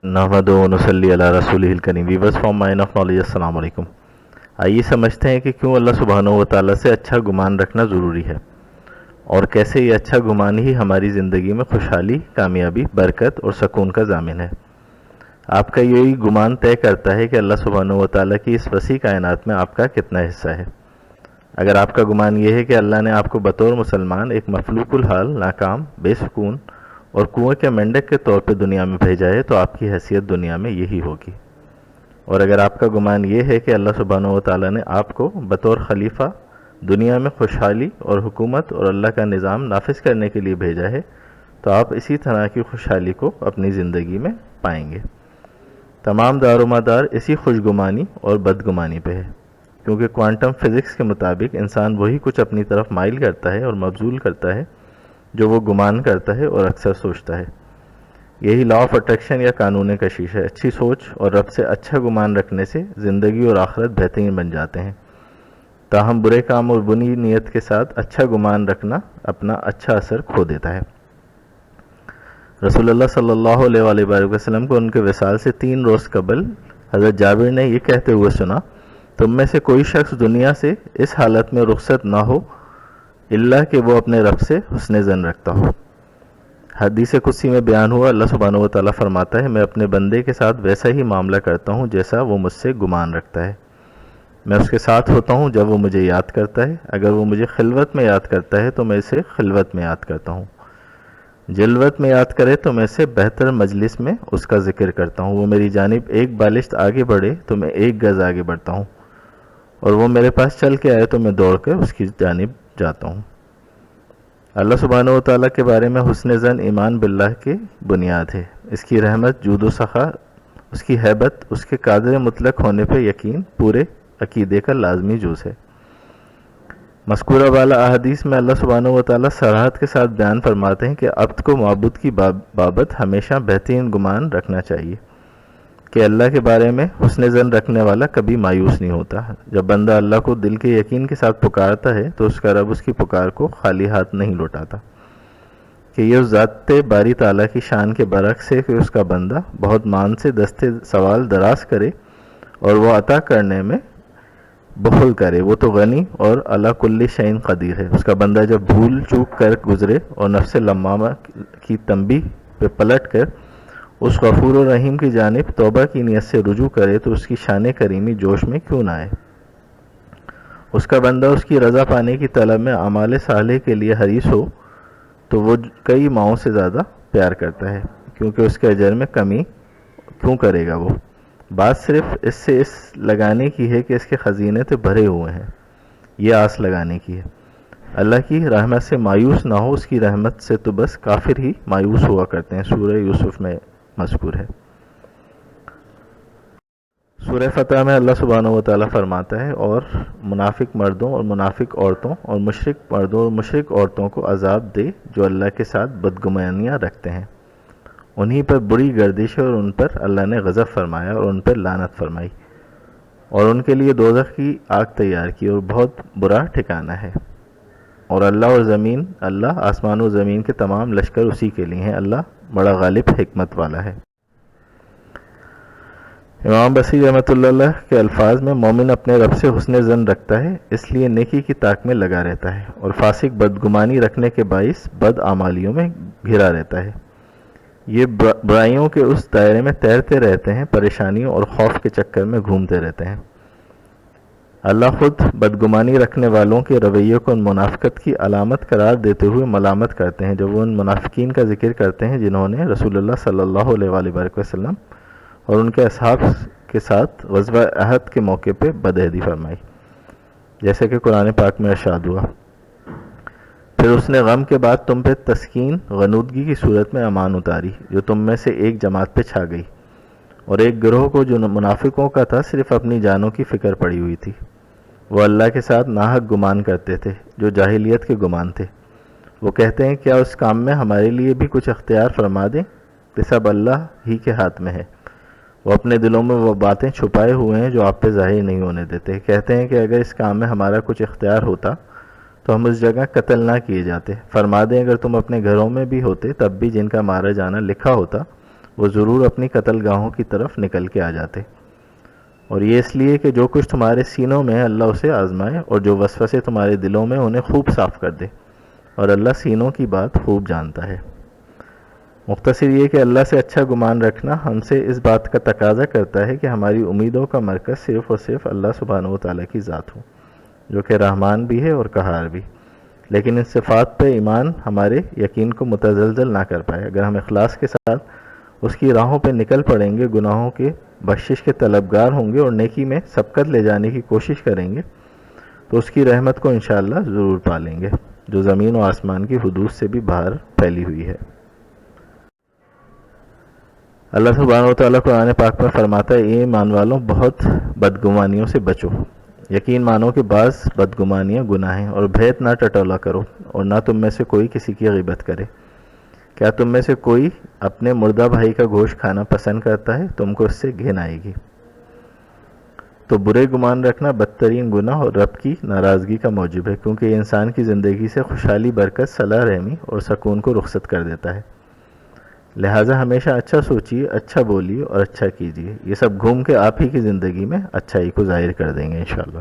नहमदु व नसल्ली अला रसूलिहिल करीम। Viewers from mine of knowledge, अस्सलाम वालेकुम। आइए समझते हैं कि क्यों अल्लाह सुब्हानहू व तआला से अच्छा गुमान रखना ज़रूरी है और कैसे ये अच्छा गुमान ही हमारी ज़िंदगी में खुशहाली, कामयाबी, बरकत और सकून का ज़ामिन है। आपका यही गुमान तय करता है कि अल्लाह सुब्हानहू व तआला की इस वसी कायनात में आपका कितना हिस्सा है। अगर आपका गुमान यह है कि अल्लाह ने आपको बतौर मुसलमान एक मफलूकुल हाल, नाकाम, बेसुकून और कुएं के मेंढक के तौर पे दुनिया में भेजा है, तो आपकी हैसियत दुनिया में यही होगी। और अगर आपका गुमान ये है कि अल्लाह सुब्हानहू व तआला ने आपको बतौर खलीफा दुनिया में खुशहाली और हुकूमत और अल्लाह का निज़ाम नाफिज करने के लिए भेजा है, तो आप इसी तरह की खुशहाली को अपनी ज़िंदगी में पाएंगे। तमाम दारोमदार इसी खुशगुमानी और बदगुमानी पे है, क्योंकि क्वांटम फिज़िक्स के मुताबिक इंसान वही कुछ अपनी तरफ माइल करता है और मबजूल करता है जो वो गुमान करता है और अक्सर सोचता है। यही लॉ ऑफ अट्रैक्शन या कानून कशिश है। अच्छी सोच और रब से अच्छा गुमान रखने से ज़िंदगी और आखिरत बेहतरीन बन जाते हैं। ताहम बुरे काम और बुरी नीयत के साथ अच्छा गुमान रखना अपना अच्छा असर खो देता है। रसूलुल्लाह सल्लल्लाहु अलैहि वसल्लम को उनके विसाल से 3 रोज़ कबल हज़रत जाबिर ने ये कहते हुए सुना, तुम में से कोई शख्स दुनिया से इस हालत में रुखसत ना हो इल्ला कि वो अपने रब से हुस्न ज़न रखता हो। हदीस कुदसी में बयान हुआ, अल्लाह सुब्हानहू व तआला फरमाता है, मैं अपने बंदे के साथ वैसा ही मामला करता हूँ जैसा वो मुझसे गुमान रखता है। मैं उसके साथ होता हूँ जब वो मुझे याद करता है। अगर वो मुझे खिलवत में याद करता है तो मैं इसे खिलवत में याद करता हूँ। जिलवत में याद करे तो मैं इसे बेहतर मजलिस में उसका जिक्र करता हूँ। वो मेरी जानिब एक बालिश्त आगे बढ़े तो मैं 1 गज़ आगे बढ़ता हूँ, और वो मेरे पास चल के आए तो मैं दौड़ कर उसकी जानिब जाता हूँ। अल्लाह सुब्हानहू व तआला के बारे में हुस्न ज़न ईमान बिल्लाह की बुनियाद है। इसकी रहमत, जूद व सखा, उसकी हैबत, उसके कादिर मुतलक होने पर यकीन पूरे अकीदे का लाजमी जुज़ है। मज़कूरा वाला अहादीस में अल्लाह सुब्हानहू व तआला सराहत के साथ बयान फरमाते हैं कि अब्द को माबूद की बाबत हमेशा बेहतरीन गुमान रखना चाहिए कि अल्लाह के बारे में हुस्न ज़न रखने वाला कभी मायूस नहीं होता। जब बंदा अल्लाह को दिल के यकीन के साथ पुकारता है तो उसका रब उसकी पुकार को खाली हाथ नहीं लौटाता, कि ये उस ज़ात बारी ताला की शान के बरक्स है कि उसका बंदा बहुत मान से दस्ते सवाल दराज करे और वह अता करने में बुखल करे। वो तो गनी और अला कुल्ली शैइन कदीर है। उसका बंदा जब भूल चूक कर गुजरे और नफ्स लम्मामा की तंबी पे पलट कर उस गफूर और रहीम की जानिब तौबा की नीयत से रुजू करे तो उसकी शान करीमी जोश में क्यों ना आए। उसका बंदा उसकी रज़ा पाने की तलब में अमाल साले के लिए हरीस हो तो वो कई माओं से ज़्यादा प्यार करता है, क्योंकि उसके अजर में कमी क्यों करेगा वो। बात सिर्फ इससे इस लगाने की है कि इसके ख़ज़ीने तो भरे हुए हैं, ये आस लगाने की है। अल्लाह की रहमत से मायूस ना हो, उसकी रहमत से तो बस काफिर ही मायूस हुआ करते हैं। सूरह यूसुफ में मज़कूर है। सूरह फतह में अल्लाह सुब्हानहू व तआला फरमाता है, और मुनाफिक मर्दों और मुनाफिक औरतों और मुशरिक मर्दों और मुशरिक औरतों को अजाब दे जो अल्लाह के साथ बदगुमानियाँ रखते हैं। उन्हीं पर बुरी गर्दिश है और उन पर अल्लाह ने गज़ब फरमाया और उन पर लानत फरमाई, और उनके लिए दोज़ख की आग तैयार की और बहुत बुरा ठिकाना है। और अल्लाह और ज़मीन, अल्लाह आसमान और ज़मीन के तमाम लश्कर उसी के लिए हैं। अल्लाह बड़ा गालिब हिकमत वाला है। इमाम बसीर रहमतुल्लाह अलैह के अल्फाज में, मोमिन अपने रब से हुस्न ज़न रखता है इसलिए नेकी की ताक में लगा रहता है, और फासिक बदगुमानी रखने के बाइस बद आमालियों में घिरा रहता है। ये बुराइयों के उस दायरे में तैरते रहते हैं, परेशानियों और खौफ के चक्कर में घूमते रहते हैं। अल्लाह खुद बदगुमानी रखने वालों के रवैये को उन मुनाफिकत की अलामत करार देते हुए मलामत करते हैं जब वो उन मुनाफिकीन का जिक्र करते हैं जिन्होंने रसूलुल्लाह सल्लल्लाहु अलैहि वसल्लम और उनके असहाब के साथ ग़ज़वा अहद के मौके पे बदअहदी फरमाई, जैसे कि कुरान पाक में इरशाद हुआ, फिर उसने गम के बाद तुम पे तस्कीन गनूदगी की सूरत में अमान उतारी जो तुम में से एक जमात पे छा गई, और एक गिरोह को जो मुनाफिकों का था सिर्फ अपनी जानों की फ़िक्र पड़ी हुई थी। वो अल्लाह के साथ नाहक गुमान करते थे जो जाहिलियत के गुमान थे। वो कहते हैं, क्या उस काम में हमारे लिए भी कुछ अख्तियार फरमा दें, कि सब अल्लाह ही के हाथ में है। वो अपने दिलों में वो बातें छुपाए हुए हैं जो आप पे जाहिर नहीं होने देते। कहते हैं कि अगर इस काम में हमारा कुछ इख्तियार होता तो हम उस जगह कत्ल ना किए जाते। फरमा दें, अगर तुम अपने घरों में भी होते तब भी जिनका मारा जाना लिखा होता وہ ضرور اپنی قتل گاہوں کی طرف نکل کے آ جاتے، اور یہ اس لیے کہ جو کچھ تمہارے سینوں میں ہے اللہ اسے آزمائے، اور جو وسوسے تمہارے دلوں میں انہیں خوب صاف کر دے، اور اللہ سینوں کی بات خوب جانتا ہے۔ مختصر یہ کہ اللہ سے اچھا گمان رکھنا ہم سے اس بات کا تقاضا کرتا ہے کہ ہماری امیدوں کا مرکز صرف اور صرف اللہ سبحانہ و تعالیٰ کی ذات ہو، جو کہ رحمان بھی ہے اور قہار بھی، لیکن ان صفات پہ ایمان ہمارے یقین کو متزلزل نہ کر پائے۔ اگر ہم اخلاص کے ساتھ اس کی راہوں پہ نکل پڑیں گے، گناہوں کے بخشش کے طلبگار ہوں گے اور نیکی میں سبقت لے جانے کی کوشش کریں گے، تو اس کی رحمت کو انشاءاللہ ضرور پالیں گے، جو زمین و آسمان کی حدود سے بھی باہر پھیلی ہوئی ہے۔ اللہ سبحانہ و تعالیٰ قرآن پاک میں فرماتا ہے، اے ایمان والوں، بہت بدگمانیوں سے بچو، یقین مانو کہ بعض بدگمانیاں گناہ ہیں، اور بھید نہ ٹٹولا کرو، اور نہ تم میں سے کوئی کسی کی غیبت کرے۔ کیا تم میں سے کوئی اپنے مردہ بھائی کا گوشت کھانا پسند کرتا ہے؟ تم کو اس سے گھن آئے گی۔ تو برے گمان رکھنا بدترین گناہ اور رب کی ناراضگی کا موجب ہے، کیونکہ یہ انسان کی زندگی سے خوشحالی، برکت، صلاح رحمی اور سکون کو رخصت کر دیتا ہے۔ لہٰذا ہمیشہ اچھا سوچیے، اچھا بولیے اور اچھا کیجیے، یہ سب گھوم کے آپ ہی کی زندگی میں اچھائی کو ظاہر کر دیں گے انشاءاللہ۔